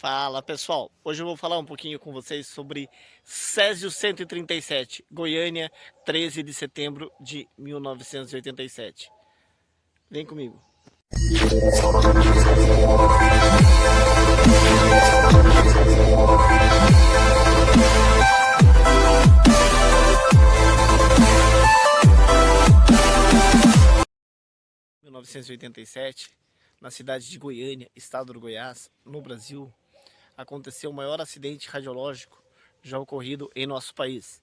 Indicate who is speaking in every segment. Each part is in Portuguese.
Speaker 1: Fala pessoal, hoje eu vou falar um pouquinho com vocês sobre Césio 137, Goiânia, 13 de setembro de 1987. Vem comigo. 1987, na cidade de Goiânia, estado do Goiás, no Brasil, aconteceu o maior acidente radiológico já ocorrido em nosso país.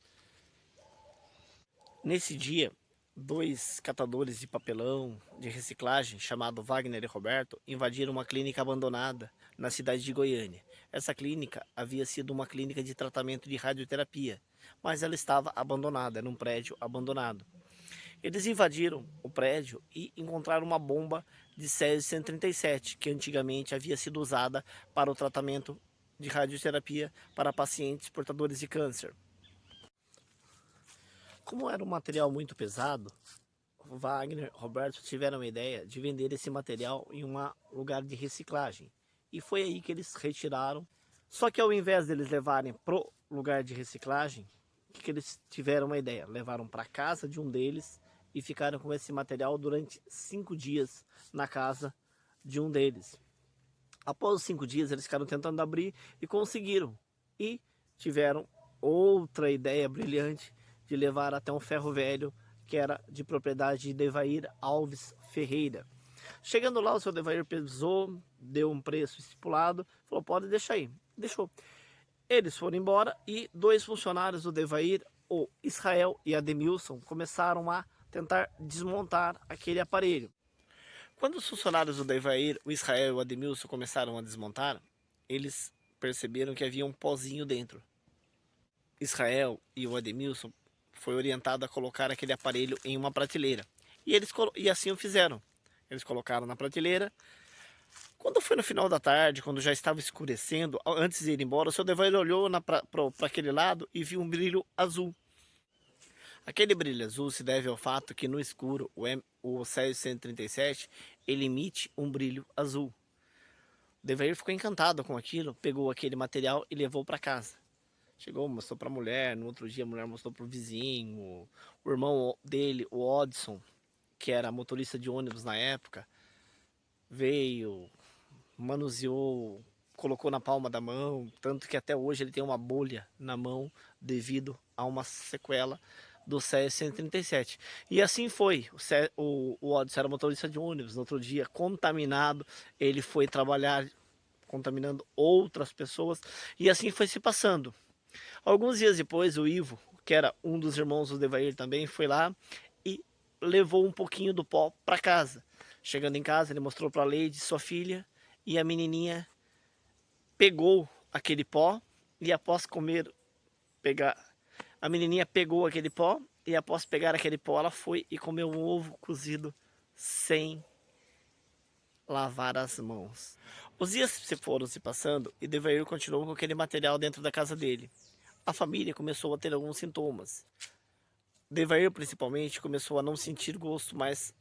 Speaker 1: Nesse dia, dois catadores de papelão de reciclagem, chamado Wagner e Roberto, invadiram uma clínica abandonada na cidade de Goiânia. Essa clínica havia sido uma clínica de tratamento de radioterapia, mas ela estava abandonada, era um prédio abandonado. Eles invadiram o prédio e encontraram uma bomba de Césio 137, que antigamente havia sido usada para o tratamento de radioterapia para pacientes portadores de câncer. Como era um material muito pesado, Wagner e Roberto tiveram a ideia de vender esse material em um lugar de reciclagem. E foi aí que eles retiraram. Só que ao invés deles levarem pro lugar de reciclagem, o que eles tiveram uma ideia? Levaram para casa de um deles e ficaram com esse material durante 5 dias na casa de um deles. Após os 5 dias, eles ficaram tentando abrir e conseguiram. E tiveram outra ideia brilhante de levar até um ferro velho que era de propriedade de Devair Alves Ferreira. Chegando lá, o seu Devair pesou, deu um preço estipulado, falou: pode deixar aí. Deixou. Eles foram embora e dois funcionários do Devair, o Israel e a Ademilson, começaram a tentar desmontar aquele aparelho. Quando os funcionários do Devair, o Israel e o Ademilson começaram a desmontar, eles perceberam que havia um pozinho dentro. Israel e o Ademilson foi orientado a colocar aquele aparelho em uma prateleira. E assim o fizeram. Eles colocaram na prateleira. Quando foi no final da tarde, quando já estava escurecendo, antes de ir embora, o seu Devair olhou para aquele lado e viu um brilho azul. Aquele brilho azul se deve ao fato que no escuro o Césio 137 ele emite um brilho azul. O Devair ficou encantado com aquilo, pegou aquele material e levou para casa. Chegou, mostrou para a mulher, no outro dia a mulher mostrou para o vizinho, o irmão dele, o Odson, que era motorista de ônibus na época, veio, manuseou, colocou na palma da mão, tanto que até hoje ele tem uma bolha na mão devido a uma sequela do Césio 137. E assim foi, o Odson era motorista de ônibus, no outro dia, contaminado, ele foi trabalhar contaminando outras pessoas, e assim foi se passando. Alguns dias depois, o Ivo, que era um dos irmãos do Devair também, foi lá e levou um pouquinho do pó para casa. Chegando em casa, ele mostrou para a Leide, sua filha, e a menininha pegou aquele pó e após a menininha pegou aquele pó e após pegar aquele pó, ela foi e comeu um ovo cozido sem lavar as mãos. Os dias se foram se passando e Devair continuou com aquele material dentro da casa dele. A família começou a ter alguns sintomas. Devair, principalmente, começou a não sentir gosto mais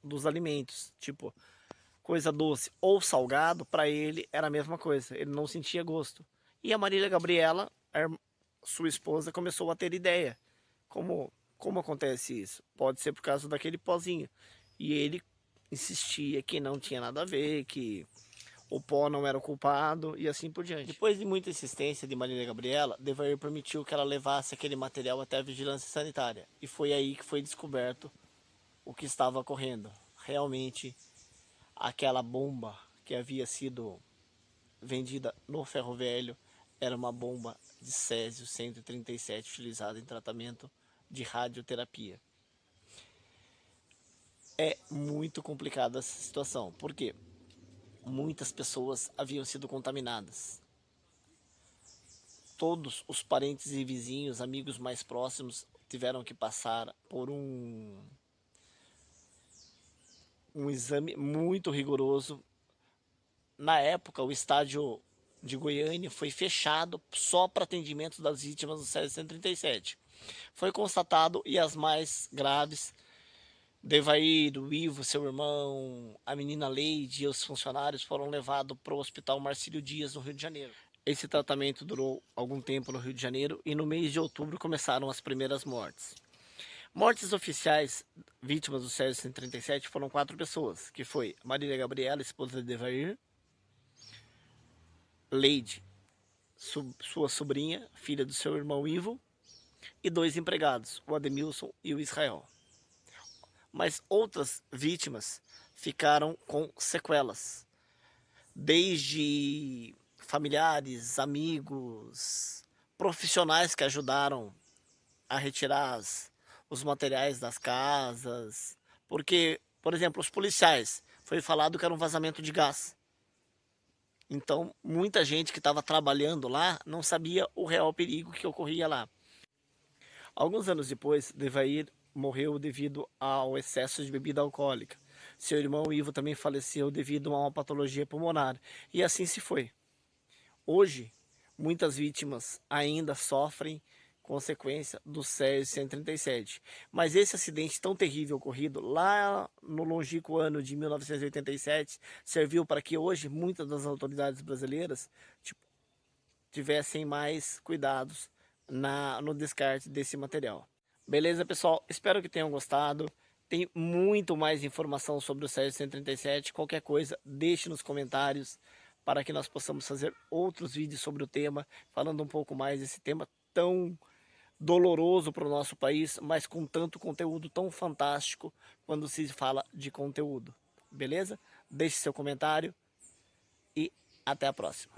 Speaker 1: dos alimentos, tipo coisa doce ou salgado, para ele era a mesma coisa, ele não sentia gosto. E a Marília Gabriela, sua esposa, começou a ter ideia. Como acontece isso? Pode ser por causa daquele pozinho. E ele insistia que não tinha nada a ver, que o pó não era o culpado e assim por diante. Depois de muita insistência de Marília Gabriela, Devair permitiu que ela levasse aquele material até a vigilância sanitária. E foi aí que foi descoberto o que estava ocorrendo. Realmente, aquela bomba que havia sido vendida no ferro velho era uma bomba de Césio 137 utilizada em tratamento de radioterapia. É muito complicada essa situação, porque muitas pessoas haviam sido contaminadas. Todos os parentes e vizinhos, amigos mais próximos, tiveram que passar por um exame muito rigoroso. Na época, o estádio de Goiânia foi fechado só para atendimento das vítimas do Césio 137. Foi constatado, e as mais graves, Devair, o Ivo, seu irmão, a menina Leide e os funcionários foram levados para o Hospital Marcílio Dias, no Rio de Janeiro. Esse tratamento durou algum tempo no Rio de Janeiro e no mês de outubro começaram as primeiras mortes. Mortes oficiais vítimas do Césio 137 foram 4 pessoas, que foi Marília Gabriela, esposa de Devair, Leide, sua sobrinha, filha do seu irmão Ivo, e 2 empregados, o Ademilson e o Israel. Mas outras vítimas ficaram com sequelas, desde familiares, amigos, profissionais que ajudaram a retirar os materiais das casas, porque, por exemplo, os policiais, foi falado que era um vazamento de gás. Então, muita gente que estava trabalhando lá não sabia o real perigo que ocorria lá. Alguns anos depois, Devair morreu devido ao excesso de bebida alcoólica. Seu irmão Ivo também faleceu devido a uma patologia pulmonar. E assim se foi. Hoje, muitas vítimas ainda sofrem consequência do Césio 137. Mas esse acidente tão terrível ocorrido lá no longínquo ano de 1987 serviu para que hoje muitas das autoridades brasileiras tivessem mais cuidados no descarte desse material. Beleza, pessoal? Espero que tenham gostado. Tem muito mais informação sobre o Césio 137. Qualquer coisa, deixe nos comentários para que nós possamos fazer outros vídeos sobre o tema, falando um pouco mais desse tema tão doloroso para o nosso país, mas com tanto conteúdo tão fantástico quando se fala de conteúdo. Beleza? Deixe seu comentário e até a próxima.